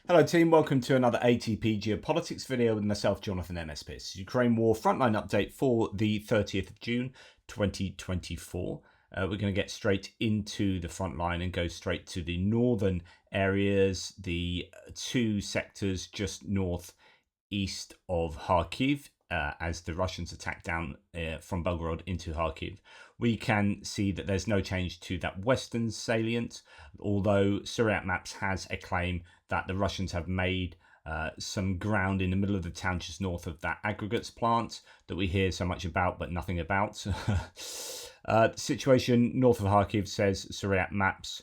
Hello team, welcome to another ATP Geopolitics video with myself, Jonathan MSPIS. Ukraine War Frontline update for the 30th of June 2024. We're going to get straight into the front line and go straight to the northern areas, the two sectors just northeast of Kharkiv, as the Russians attack down from Belgorod into Kharkiv. We can see that there's no change to that western salient, although Suryat Maps has a claim that the Russians have made some ground in the middle of the town just north of that aggregates plant that we hear so much about but nothing about. The situation north of Kharkiv, says Suryat Maps,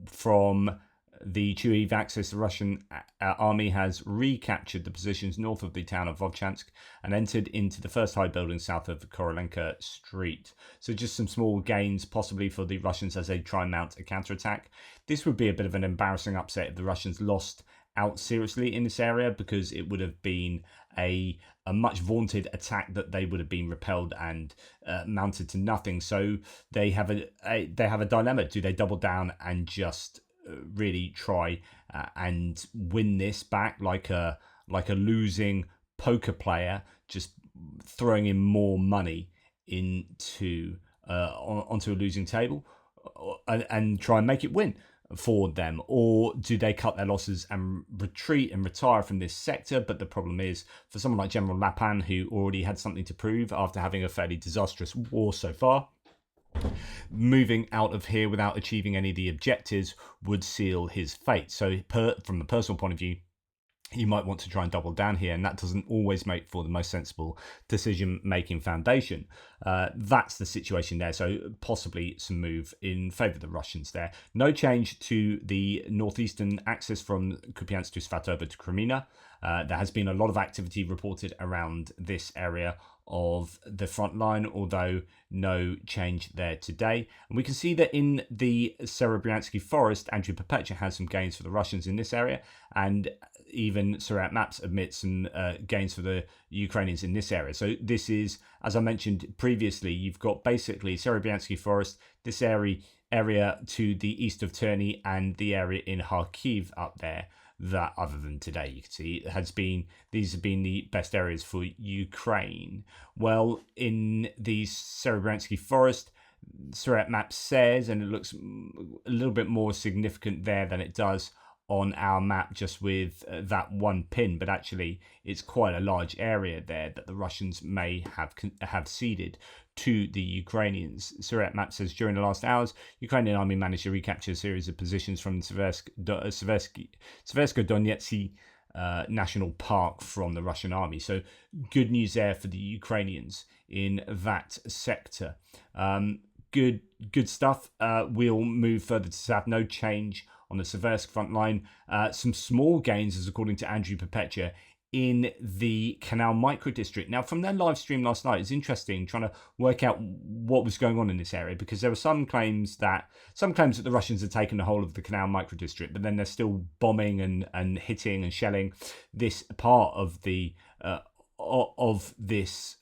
from the Chuiv axis, the Russian army has recaptured the positions north of the town of Vovchansk and entered into the first high building south of Korolenka Street. So just some small gains possibly for the Russians as they try and mount a counterattack. This would be a bit of an embarrassing upset if the Russians lost out seriously in this area, because it would have been a much vaunted attack that they would have been repelled and mounted to nothing. So they have a dilemma. Do they double down and just really try and win this back like a losing poker player, just throwing in more money into onto a losing table and try and make it win for them? Or do they cut their losses and retreat and retire from this sector? But the problem is, for someone like General Lapan, who already had something to prove after having a fairly disastrous war so far, moving out of here without achieving any of the objectives would seal his fate. So from a personal point of view, you might want to try and double down here, and that doesn't always make for the most sensible decision-making foundation. That's the situation there, so possibly some move in favour of the Russians there. No change to the northeastern axis from Kupiansk to Svatova to Kreminna. There has been a lot of activity reported around this area of the front line, although no change there today. And we can see that in the Serebryansky forest, Andrew Perpetua has some gains for the Russians in this area, and even Suryat Maps admits some gains for the Ukrainians in this area. So this is, as I mentioned previously, you've got basically Serebryansky forest, this area to the east of Terny, and the area in Kharkiv up there, that other than today you can see these have been the best areas for Ukraine. Well, in the Serebryansky forest, Suryat Maps says, and it looks a little bit more significant there than it does on our map just with that one pin, but actually it's quite a large area there that the Russians may have ceded to the Ukrainians. Suryat Map says during the last hours, Ukrainian army managed to recapture a series of positions from the Seversko-Donetsk National Park from the Russian army. So good news there for the Ukrainians in that sector. Good stuff. We'll move further to south. No change on the Seversk front line. Some small gains, as according to Andrew Perpetua, in the Canal micro-district. Now, from their live stream last night, it's interesting trying to work out what was going on in this area, because there were some claims that the Russians had taken the whole of the Canal micro-district, but then they're still bombing and hitting and shelling this part of the this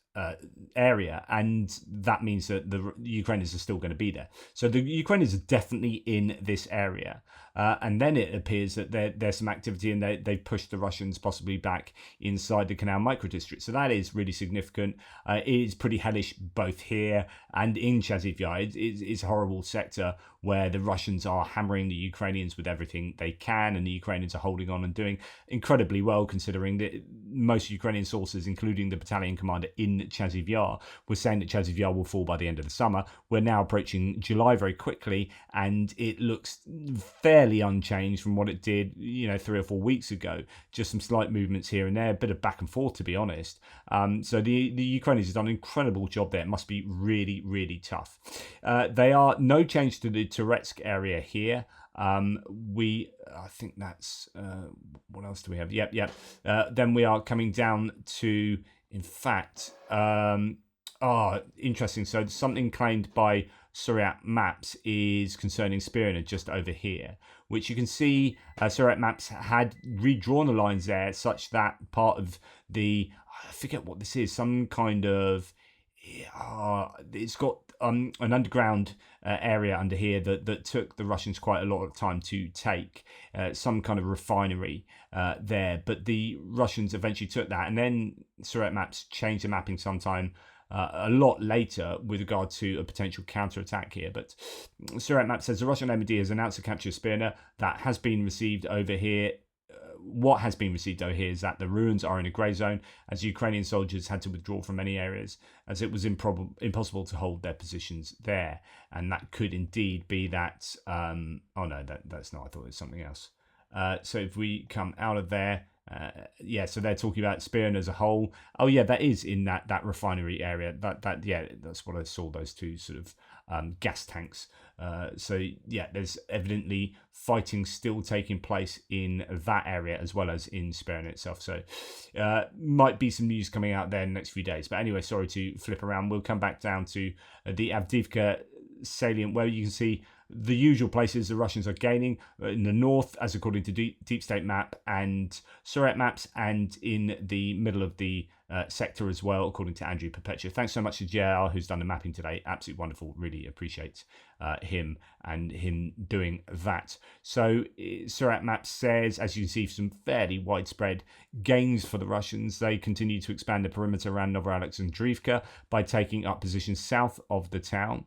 area, and that means that the Ukrainians are still going to be there. So the Ukrainians are definitely in this area, and then it appears that there's some activity, and they've pushed the Russians possibly back inside the Canal micro-district. So that is really significant. It is pretty hellish both here and in Chaziv Yar. It's a horrible sector where the Russians are hammering the Ukrainians with everything they can, and the Ukrainians are holding on and doing incredibly well, considering that most Ukrainian sources, including the battalion commander in Chaziv Yar, were saying that Chaziv Yar will fall by the end of the summer. We're now approaching July very quickly, and it looks fairly unchanged from what it did, 3 or 4 weeks ago. Just some slight movements here and there, a bit of back and forth, to be honest. So the Ukrainians have done an incredible job there. It must be really, really tough. They are no change to the Turetsk area here. I think that's what else do we have? Yep. Then we are coming down to, in fact, interesting. So something claimed by Suryat Maps is concerning Spirina just over here, which you can see Suryat Maps had redrawn the lines there such that part of I forget what this is, some kind of, it's got an underground area under here that took the Russians quite a lot of time to take, some kind of refinery there. But the Russians eventually took that, and then Surret Maps changed the mapping sometime a lot later with regard to a potential counterattack here. But Surret Map says the Russian MOD has announced the capture of Spirna. That has been received over here. What has been received over here is that the ruins are in a grey zone, as Ukrainian soldiers had to withdraw from many areas, as it was impossible to hold their positions there. And that could indeed be that. Oh no, that's not. I thought it was something else. So if we come out of there. So they're talking about Spirn as a whole. Oh yeah, that is in that refinery area. That's what I saw. Those two sort of gas tanks. There's evidently fighting still taking place in that area as well as in Spirn itself. So might be some news coming out there in the next few days. But anyway, sorry to flip around. We'll come back down to the Avdiivka salient, where you can see the usual places the Russians are gaining in the north, as according to Deep State Map and Surret Maps, and in the middle of the sector as well, according to Andrew Perpetua. Thanks so much to JR, who's done the mapping today. Absolutely wonderful. Really appreciate him and him doing that. So Surret Maps says, as you can see, some fairly widespread gains for the Russians. They continue to expand the perimeter around Novoalexandriivka by taking up positions south of the town.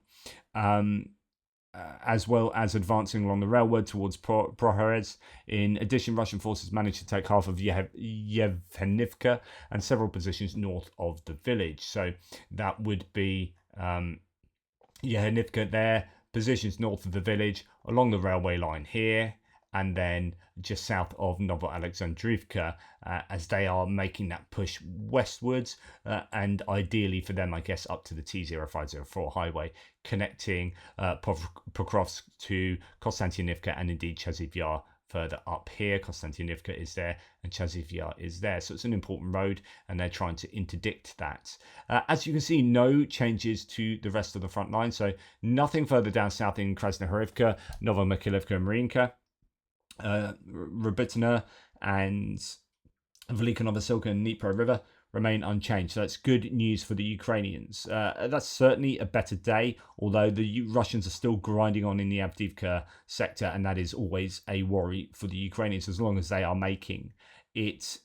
As well as advancing along the railroad towards Prohorez. In addition, Russian forces managed to take half of Yevhenivka and several positions north of the village. So that would be Yevhenivka there, positions north of the village, along the railway line here, and then just south of Novoalexandriivka, as they are making that push westwards, and ideally for them, I guess, up to the T0504 highway, connecting Pokrovsk to Konstantinivka and indeed Chasiv Yar further up here. Konstantinivka is there and Chasiv Yar is there. So it's an important road, and they're trying to interdict that. As you can see, no changes to the rest of the front line. So nothing further down south in Krasnohorivka, Novomikhailivka and Mariinka. Robitina and Velika Novosilka and Dnipro River remain unchanged. So that's good news for the Ukrainians. That's certainly a better day, although the Russians are still grinding on in the Avdiivka sector, and that is always a worry for the Ukrainians as long as they are making it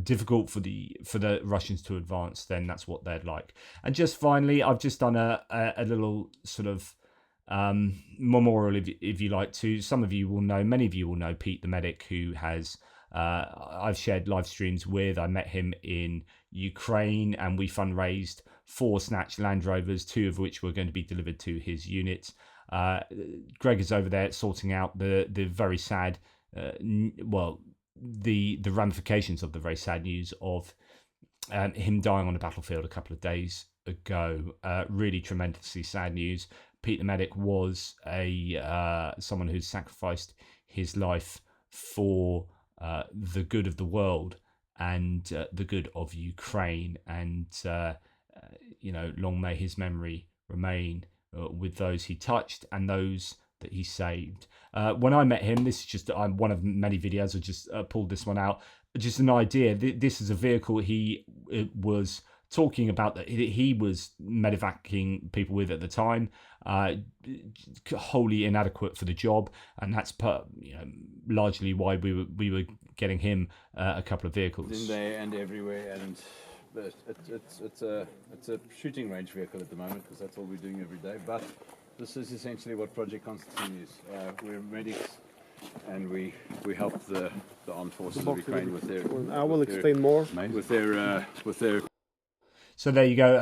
difficult for the Russians to advance. Then that's what they'd like. And just finally, I've just done a little sort of memorial, if you like to. Some of you will know, many of you will know Pete the medic, who has I've shared live streams with. I met him in Ukraine, and we fundraised 4 snatched Land Rovers, 2 of which were going to be delivered to his unit. Greg is over there sorting out the very sad, the ramifications of the very sad news of him dying on the battlefield a couple of days ago. Really tremendously sad news. Pete the medic was someone who sacrificed his life for the good of the world and the good of Ukraine, and long may his memory remain with those he touched and those that he saved. When I met him, this is just one of many videos. I just pulled this one out. Just an idea. This is a vehicle he was talking about that he was medevacing people with at the time, wholly inadequate for the job, and that's largely why we were getting him a couple of vehicles. In there and everywhere, and it's a shooting range vehicle at the moment because that's all we're doing every day. But this is essentially what Project Constantine is. We're medics, and we help the armed forces of Ukraine with their. I will explain more with their. So there you go.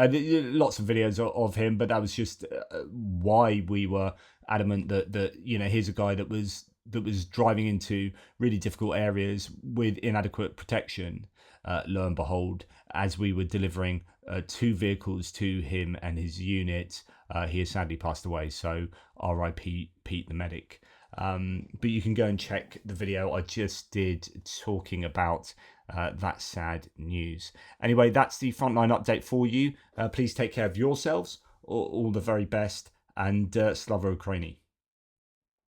Lots of videos of him, but that was just why we were adamant that here's a guy that was driving into really difficult areas with inadequate protection. Lo and behold, as we were delivering 2 vehicles to him and his unit, he has sadly passed away. So R.I.P. Pete the medic. But you can go and check the video I just did talking about that sad news. Anyway, that's the Frontline update for you. Please take care of yourselves. All the very best, and Slava Ukraini.